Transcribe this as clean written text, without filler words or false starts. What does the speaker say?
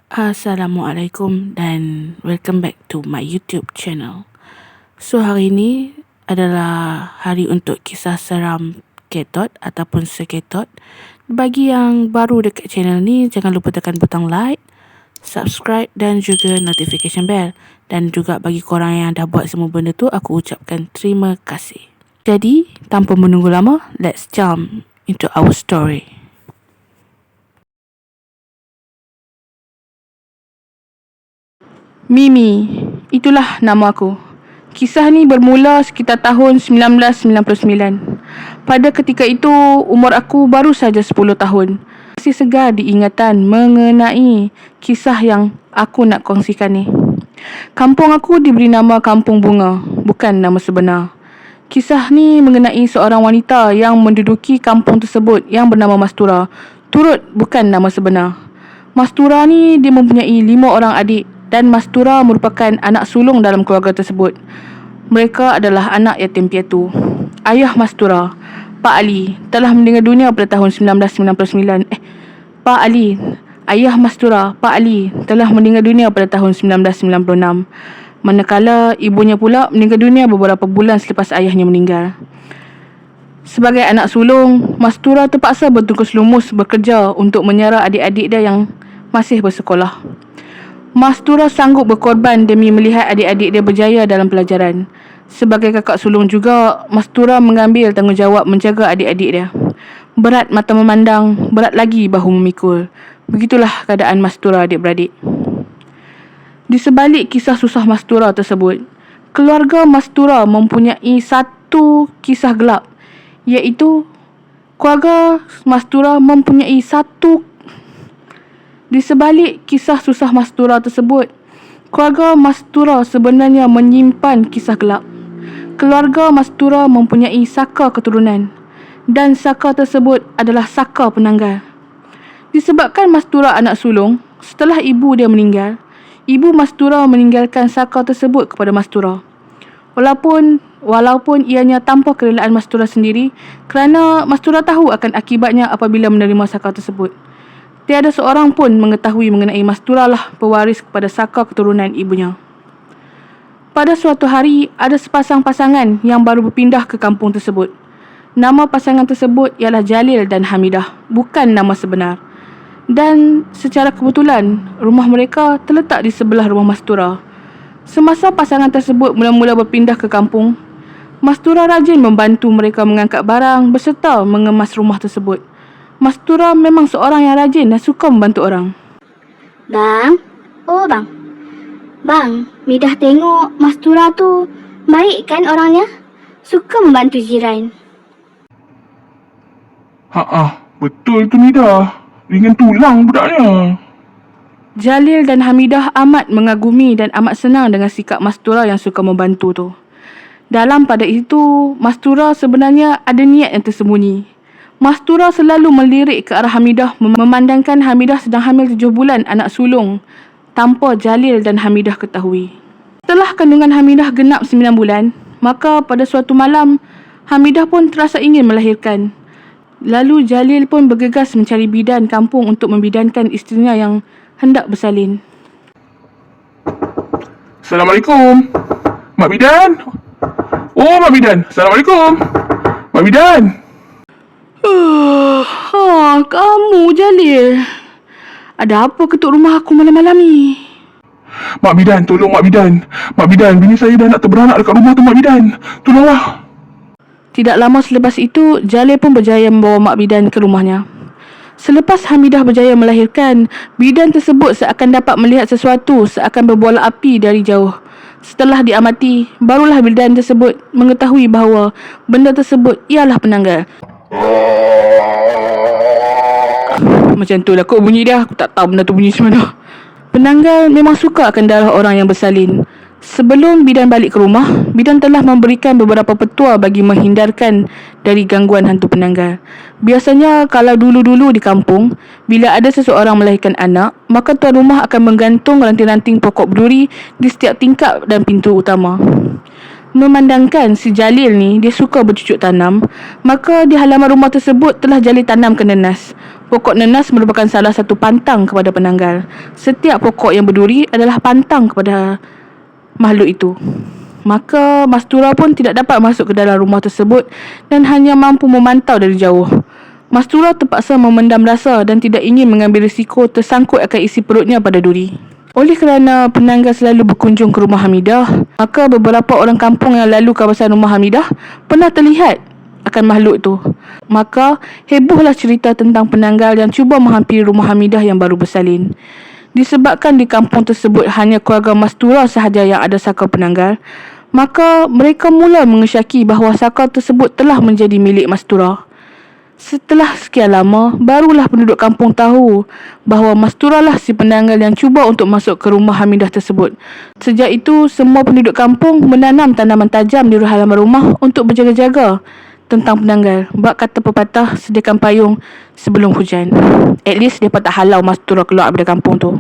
Assalamualaikum dan welcome back to my YouTube channel. So hari ini adalah hari untuk kisah seram Ketot ataupun Seketot. Bagi yang baru dekat channel ni, jangan lupa tekan butang like, subscribe dan juga notification bell. Dan juga bagi korang yang dah buat semua benda tu, aku ucapkan terima kasih. Jadi, tanpa menunggu lama, let's jump into our story. Mimi, itulah nama aku. Kisah ni bermula sekitar tahun 1999. Pada ketika itu, umur aku baru saja 10 tahun. Masih segar diingatan mengenai kisah yang aku nak kongsikan ni. Kampung aku diberi nama Kampung Bunga, bukan nama sebenar. Kisah ni mengenai seorang wanita yang menduduki kampung tersebut yang bernama Mastura. Turut bukan nama sebenar. Mastura ni dia mempunyai 5 orang adik dan Mastura merupakan anak sulung dalam keluarga tersebut. Mereka adalah anak yatim piatu. Ayah Mastura, Pak Ali, telah meninggal dunia pada tahun 1999. Ayah Mastura, Pak Ali, telah meninggal dunia pada tahun 1996. Manakala ibunya pula meninggal dunia beberapa bulan selepas ayahnya meninggal. Sebagai anak sulung, Mastura terpaksa bertungkus lumus bekerja untuk menyara adik-adik dia yang masih bersekolah. Mastura sanggup berkorban demi melihat adik-adik dia berjaya dalam pelajaran. Sebagai kakak sulung juga, Mastura mengambil tanggungjawab menjaga adik-adik dia. Berat mata memandang, berat lagi bahu memikul. Begitulah keadaan Mastura adik-beradik. Di sebalik kisah susah Mastura tersebut, keluarga Mastura mempunyai satu kisah gelap, iaitu keluarga Mastura mempunyai satu. Di sebalik kisah susah Mastura tersebut, keluarga Mastura sebenarnya menyimpan kisah gelap. Keluarga Mastura mempunyai saka keturunan dan saka tersebut adalah saka penanggal. Disebabkan Mastura anak sulung, setelah ibu dia meninggal, ibu Mastura meninggalkan saka tersebut kepada Mastura. Walaupun ianya tanpa kerelaan Mastura sendiri, kerana Mastura tahu akan akibatnya apabila menerima saka tersebut. Tiada seorang pun mengetahui mengenai Mastura lah pewaris kepada saka keturunan ibunya. Pada suatu hari, ada sepasang pasangan yang baru berpindah ke kampung tersebut. Nama pasangan tersebut ialah Jalil dan Hamidah, bukan nama sebenar. Dan secara kebetulan, rumah mereka terletak di sebelah rumah Mastura. Semasa pasangan tersebut mula-mula berpindah ke kampung, Mastura rajin membantu mereka mengangkat barang beserta mengemas rumah tersebut. Mastura memang seorang yang rajin dan suka membantu orang. Bang, Bang, Midah tengok Mastura tu baik kan orangnya? Suka membantu jiran. Betul tu Midah. Ringan tulang budaknya. Jalil dan Hamidah amat mengagumi dan amat senang dengan sikap Mastura yang suka membantu tu. Dalam pada itu, Mastura sebenarnya ada niat yang tersembunyi. Mastura selalu melirik ke arah Hamidah, memandangkan Hamidah sedang hamil 7 bulan anak sulung tanpa Jalil dan Hamidah ketahui. Setelah kandungan Hamidah genap 9 bulan, maka pada suatu malam, Hamidah pun terasa ingin melahirkan. Lalu Jalil pun bergegas mencari bidan kampung untuk membidankan isterinya yang hendak bersalin. Assalamualaikum. Mak Bidan. Mak Bidan. Assalamualaikum. Mak Bidan. Kamu Jalil. Ada apa ketuk rumah aku malam-malam ni? Mak Bidan, tolong Mak Bidan. Mak Bidan, bini saya dah nak terberanak dekat rumah tu Mak Bidan. Tolonglah. Tidak lama selepas itu, Jalil pun berjaya membawa Mak Bidan ke rumahnya. Selepas Hamidah berjaya melahirkan, bidan tersebut seakan dapat melihat sesuatu seakan berbola api dari jauh. Setelah diamati, barulah bidan tersebut mengetahui bahawa benda tersebut ialah penanggal. Macam tu lah kot bunyi dia. Aku tak tahu benda tu bunyi macam mana. Penanggal memang suka akan darah orang yang bersalin. Sebelum bidan balik ke rumah, bidan telah memberikan beberapa petua bagi menghindarkan dari gangguan hantu penanggal. Biasanya kalau dulu-dulu di kampung, bila ada seseorang melahirkan anak, maka tuan rumah akan menggantung ranting-ranting pokok berduri di setiap tingkap dan pintu utama. Memandangkan si Jalil ni dia suka bercucuk tanam, maka di halaman rumah tersebut telah Jalil tanamkan nenas. Pokok nenas merupakan salah satu pantang kepada penanggal. Setiap pokok yang berduri adalah pantang kepada makhluk itu. Maka Mastura pun tidak dapat masuk ke dalam rumah tersebut dan hanya mampu memantau dari jauh. Mastura terpaksa memendam rasa dan tidak ingin mengambil risiko tersangkut akan isi perutnya pada duri. Oleh kerana penanggal selalu berkunjung ke rumah Hamidah, maka beberapa orang kampung yang lalu kawasan rumah Hamidah pernah terlihat akan makhluk itu. Maka hebohlah cerita tentang penanggal yang cuba menghampiri rumah Hamidah yang baru bersalin. Disebabkan di kampung tersebut hanya keluarga Mastura sahaja yang ada saka penanggal, maka mereka mula mengesyaki bahawa saka tersebut telah menjadi milik Mastura. Setelah sekian lama, barulah penduduk kampung tahu bahawa Mastura lah si penanggal yang cuba untuk masuk ke rumah Hamidah tersebut. Sejak itu, semua penduduk kampung menanam tanaman tajam di halaman rumah untuk berjaga-jaga tentang penanggal. Bak kata pepatah, sediakan payung sebelum hujan. At least dia tak halau Mastura keluar daripada kampung tu.